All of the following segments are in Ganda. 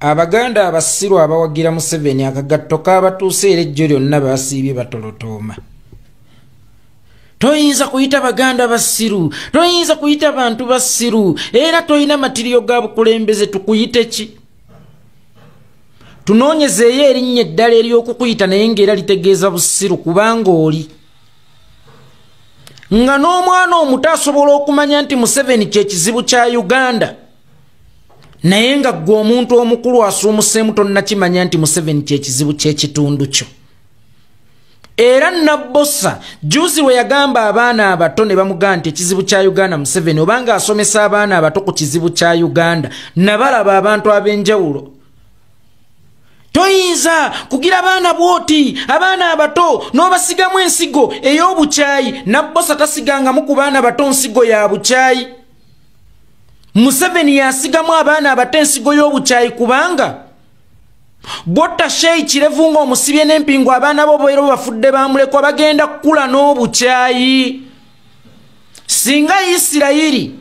Abaganda abasiru abawagira Museveni akagatto k'abatuuse era ejjo lyonna basiibye batolotooma. Toyinza kuyita Baganda basiru, toyinza kuyita bantu basiru, era toyina matiriyo ga bukulembeze tukuyite ki? Tunoonyezeeyo erinnya eddala ery'okukuyita naye ng'era litegeeza busiru kubanga oli. Nga n'omwana omuto asobola okumanya nti Museveni kye kizibu kya Uganda. Naye nga ggwe omuntu omukulu asuumuseemu tonnakimanya nti Museveni kye kizibu ky'ekitundu kyo. Era Nabbosa juzi we yagamba abaana abato ne bamugamba nti ekizibu kya Uganda Museveni obanga asomesa abaana abato ku kizibu kya Uganda nabalaba abantu ab'enjawulo. Toyinza kugira abaana bwoti abaana abato n'obasigamu ensigo ey'obukyayi. Nabbosa tasigangamu ku baana bato nsigo ya bukyayi. Museveni yasigamu abaana abato ensigo y'obukyayi kubanga Bota Sheikh Kirevu ng'omusibye n'empingo abaana bo bwero bafudde bamulekwa bagenda kukula n'obukyayi. Singa Isirayiri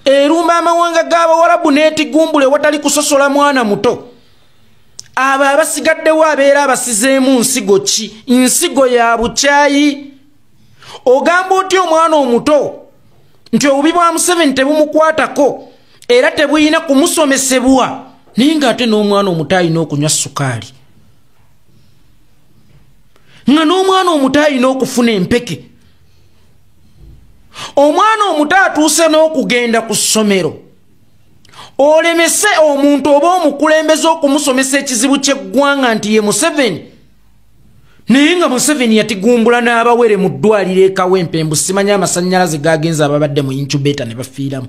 erumba amawanga g'Abawarabu n'etigumbule watali kusosola mwana muto, abo abasigaddewo abeera abasizeemu nsigo ki? Nsigo ya bukyayi. Ogamba otya omwana omuto nti obubi bwa Museveni tebumukwatako era tebuyina kumusomesebwa, naye ng'ate n'omwana omuto alina okunywa sukaali, nga n'omwana omuto alina okufuna empeke, omwana omuto atuuse n'okugenda ku ssomero, olemese omuntu oba omukulembeze okumusomesa ekizibu ky'eggwanga nti ye Museveni, naye nga Museveni yatigumbula n'abawere mu ddwaliro e Kawempe mbu simanya amasannyalaze gagenza ababadde mu incubator ne bafiiramu.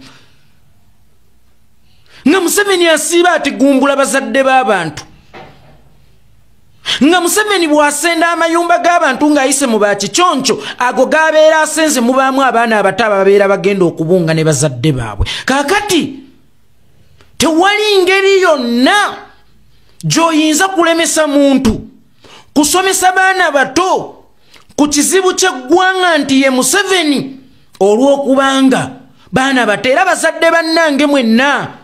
Nga Museveni asiiba atigumbula bazadde b'abantu. Nga Museveni bw'asenda amayumba g'abantu ng'ayise mu bakiconco, ago g'abeera asenze mubaamu abaana abato ababeera bagenda okubunga ne bazadde baabwe. Kaakati tewali ngeri yonna gy'oyinza kulemesa muntu kusomesa baana bato ku kizibu ky'eggwanga nti ye Museveni, olw'okubanga baana bato era bazadde bannange mwenna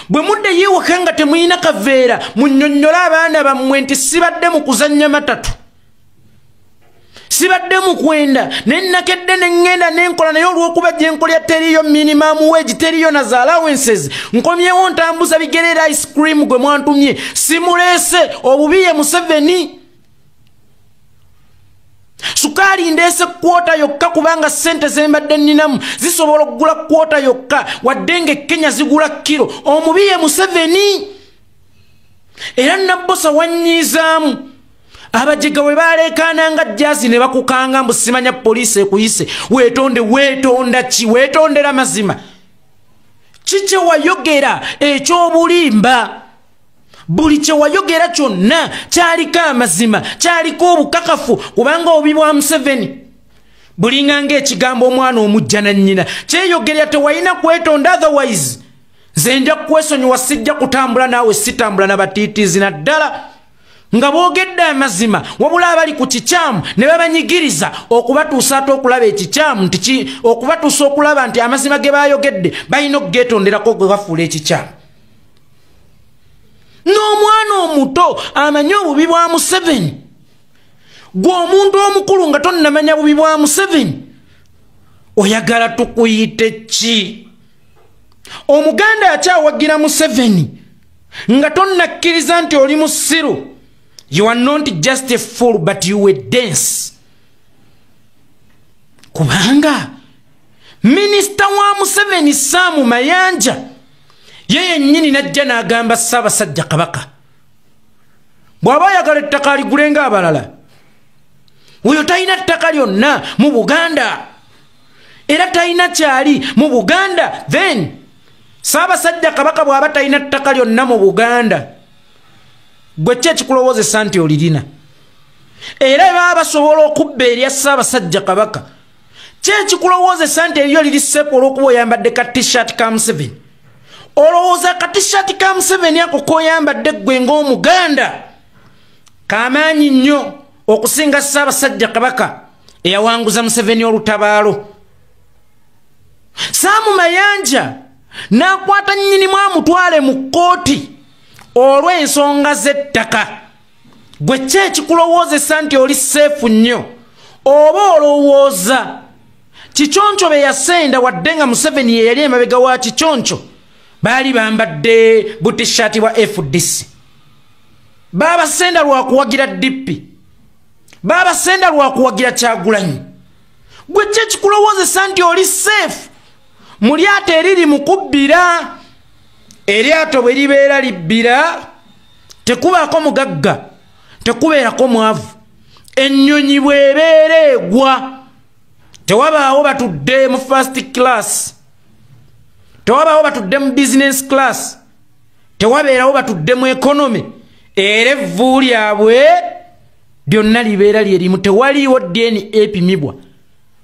bwe mudde yiwaka nga temuyina kaveera munnyonnyola abaana bammwe nti sibadde mu kuzannya matatu, sibadde mu kwenda nennakedde neŋŋenda nenkola, naye olw'okuba gye nkolya teriyo minimum wage, teriyo na za allowances, nkomyewo ntambuza bigerera ice cream gwe mwantumye, simuleese obubi ye Museveni. Sukaali ndeese kwota yokka kubanga ssente zembadde nninamu zisobola okugula kwota yokka wadde nga Kenya zigula kilo, omubi ye Museveni. Era Nabbosa wannyiizaamu abajega we baleekaananga jazzi ne bakukanga mbu simanya poliisi ekuyise, weetonde weetonda ki? Weetondera mazima kikye wayogera ekyobulimba? Buli kye wayogera kyonna kyaliko amazima, kyaliko obukakafu kubanga obubi bwa Museveni bulinga ng'ekigambo omwana omujja na nnyina kyeyogerya tewalina kwetonda, otherwise nze nja kwesonyiwa, sijja kutambula naawe, sitambula n'abatiitiizi naddala nga boogedde amazima, wabula abali ku kikyamu ne babanyigiriza okubatuusa ate okulaba ekikyamu nti okubatuusa okulaba nti amazima ge baayogedde balina okugeetonderako gwe bafuula ekikyamu. N'omwana omuto amanyi obubi bwa Museveni, gwe omuntu omukulu nga tonnamanya bubi bwa Museveni, oyagala tukuyite ki? Omuganda akyawagira Museveni nga tonnakkiriza nti oli musiru. You are not just a fool but you were dense. Kubanga minisita wa Museveni Sam Mayanja yeye nnyini najja n'agamba Ssaabasajja Kabaka bw'aba ayagala ettaka aligulenga abalala, oyo talina ttaka lyonna mu Buganda era talina kyali mu Buganda. Then Ssaabasajja Kabaka bw'aba talina ttaka lyonna mu Buganda, gwe ki ekikulowoozesa nti olirina? Era baba basobola okubba erya Ssaabasajja Kabaka, ki ekikulowoozesa nti eryo liri seepu olw'okuba oyambadde ka t-shirt ka Museveni? Olowooza ka t-shirt ka Museveni ako k'oyambadde ggwe ng'Omuganda kamaanyi nnyo okusinga Ssaabasajja Kabaka eyawanguza Museveni olutabaalo. Sam Mayanja n'akwata nnyinimu amutwale mu kkooti olw'ensonga z'ettaka gwe ki ekikulowoozesa nti oli seefu nnyo oba olowooza Kichoncho be yasenda wadde nga Museveni ye yali emabega wa Kichoncho baali bambadde butishati wa FDC baba senda lwa kuwagira DP baba senda lwa kuwagira Kyagulanyi gwe ki ekikulowoozesa nti oli safe mu lyato eriri mu kubbira eryato bwe libeera libbira tekubaako mugagga tekubeerako mwavu ennyonyi bw'ebeera egwa tewabaawo batudde mu first class tewabaawo batudde mu business class tewabeerawo batudde mu economy era evvu lyabwe lyonna libeera lyerimu tewaliiwo DNA epimibwa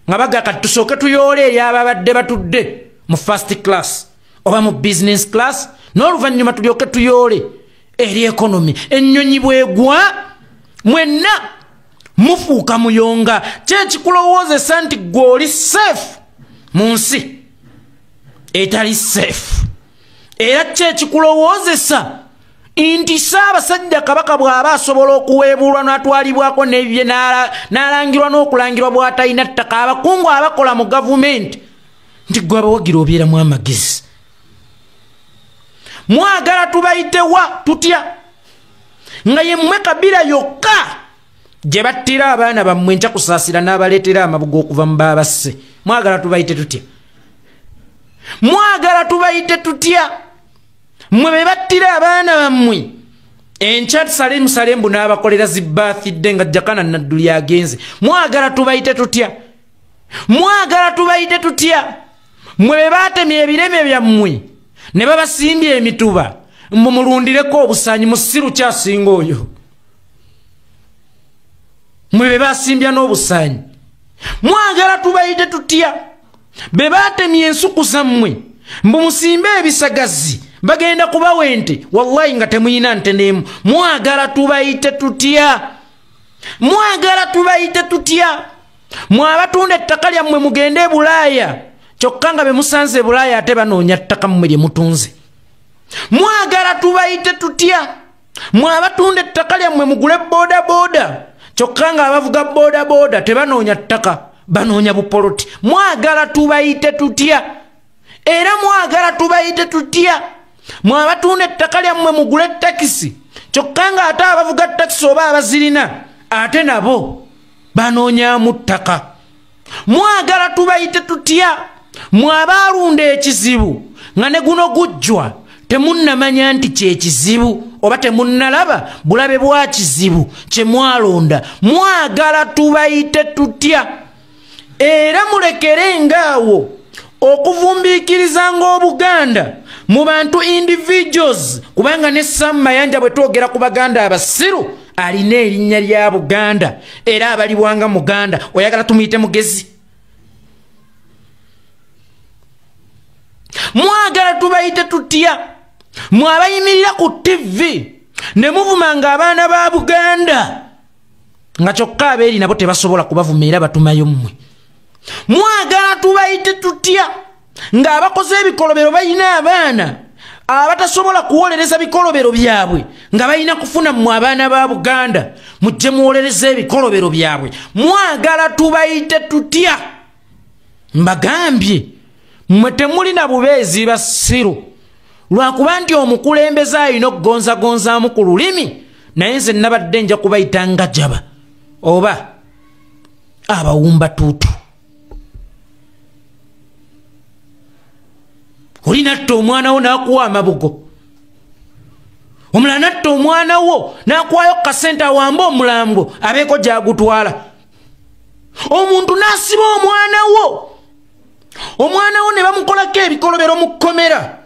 nga bagaka tusooke tuyoole eri ababadde batudde mu first class oba mu business class n'oluvannyuma tulyoke tuyoole eri economy ennyonyi bwegwa mwenna mufuuka muyonga kyekikulowoozesa nti gwe oli safe mu nsi etali safe era kyekikulowoozesa nti Ssaabasajja Kabaka bw'aba asobola okuweebulwa n'atwalibwako n'ebye n'alangirwa n'okulangirwa bw'atalina ttaka abakungu abakola mu gavumenti nti gwe abawagira obeeramu amagezi mwagala tubayitewa tutya nga ye mmwe Kabila yokka gye battira abaana bammwe nja kusaasira n'abaleetera amabuga okuva mu baabasse mwagala tubayite tutya mwagala tubayite tutya mmwe be battira abaana bammwe enkya Salembu n'abakolera zibbathidde nga Jakana Nadduli agenze mwagala tubayite tutya mwagala tubayite tutya mmwe be baatemye ebireme byammwe ne babasimbye emituba mumulundireko obusaanyi musiru kyasinga oyo mmwe be basimbya n'obusaanyi mwagala tubayite tutya be baatemye ensuku zammwe mbu musimbe ebisagazi bagenda kubawa ente wallahi nga temuyina nte n'emu mwagala tubayite tutya mwagala tubayite tutya mwabatunda ettaka lyammwe mugende Bulaaya kyokka nga be musanze Bulaaya ate banoonya ttaka mmwe lye mutunze mwagala tubayite tutya mwabatunda ettaka lyammwe mugule boda kyokka nga abavuga boda tebanoonya ttaka banoonya bupoloti mwagala tubayite tutya era mwagala tubayite tutya mwabatunda ettaka lyammwe mugule takisi kyokka nga ate abavuga takisi oba abazirina ate nabo banoonyaamu ttaka mwagala tubayite tutya mwabaalunda ekizibu nga ne guno gujjwa temunnamanya nti kyekizibu oba temunnalaba bulabe bwa kizibu kye mwalonda mwagala tubayite tutya era mulekere ngaawo okuvumbiikiriza ng'Obuganda mu bantu individuals kubanga ne Sam Mayanja bwe twogera ku Baganda abasiru alina erinnya lya Buganda era abalibwanga Muganda oyagala tumuyite mugezi mwagala tubayite tutya mwabayimirira ku TV ne muvumanga abaana ba Buganda nga kyokka abeeri nabo tebasobola kubavumirira batumayo mmwe mwagala tubayite tutya ng'abakoze ebikolobero bayina abaana abatasobola kuwolereza bikolobero byabwe nga bayina kufuna mmwe abaana ba Buganda mujje muwolereza ebikolobero byabwe mwagala tubayite tutya mbagambye mmwe temulina bubeezi basiru lwakuba nti omukulembeze alina okugonzagonzaamu ku lulimi naye nze nabadde nja kubayita nga jaba oba abawumba tuutu oli natta omwana wo n'akuwa amabugo omulala natta omwana wo n'akuwayo kasente awamba omulambo abeeko gy'agutwala omuntu n'asiba omwana wo ne bamukolako ebikolobero mu kkomera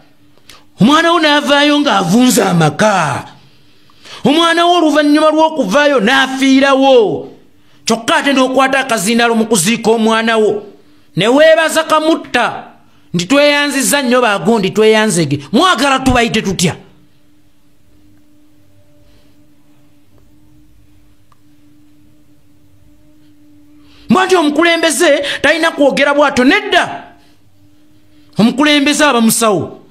omwana wo n'avaayo ng'avunze amaka omwana wo oluvannyuma lw'okuvaayo n'afiirawo kyokka ate n'okwata akazindaalo mu kuziika omwana wo ne weebaza kamutta ndi tweyanziza nnyo bagundi tweyanzege mwagala tubayite tutya mwati omukulembeze talina kwogera bwato nedda omukulembeze aba musawo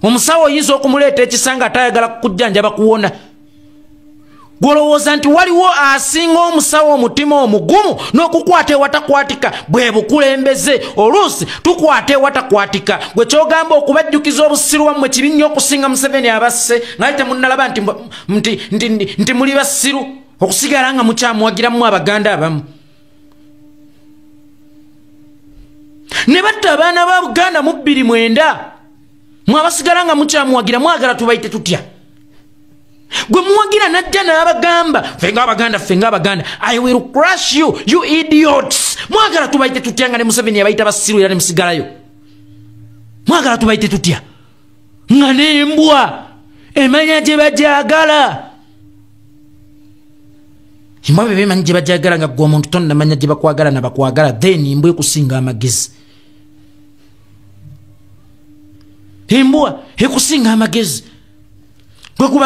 omusawo oyinza okumuleeta ekisanga atayagala kujjanjaba kuwona. Golowooza nti waliwo asinga omusawo omutima omugumu n'okukwata ewatakwatika bwe bukulembeze. Oluusi tukwata ewatakwatika gwe kyogamba okubajjukiza obusiru wammwe kibi nnyo okusinga Museveni abasse naye temunnalaba nti muli basiru okusigala nga mukyamuwagiramu Abaganda abamu. Ne batta abaana ba Buganda mu 2009 mwabasigala nga mukyamuwagira mwagala tubayite tutya? Gwe muwagira najja n'abagamba fenga Abaganda I will crush you idiots. Mwagala tubayite tutya nga ne Museveni yabayita basiru era ne musigalayo? Mwagala tubayite tutya? Nga n'embwa emanya gye bajagala. Embwa bebe manyi gye bajagala nga gwe omuntu tonnamanya gye bakwagala na bakwagala then embwa ekusinga amagezi. Embwa ekusinga amagezi. Gwe kuba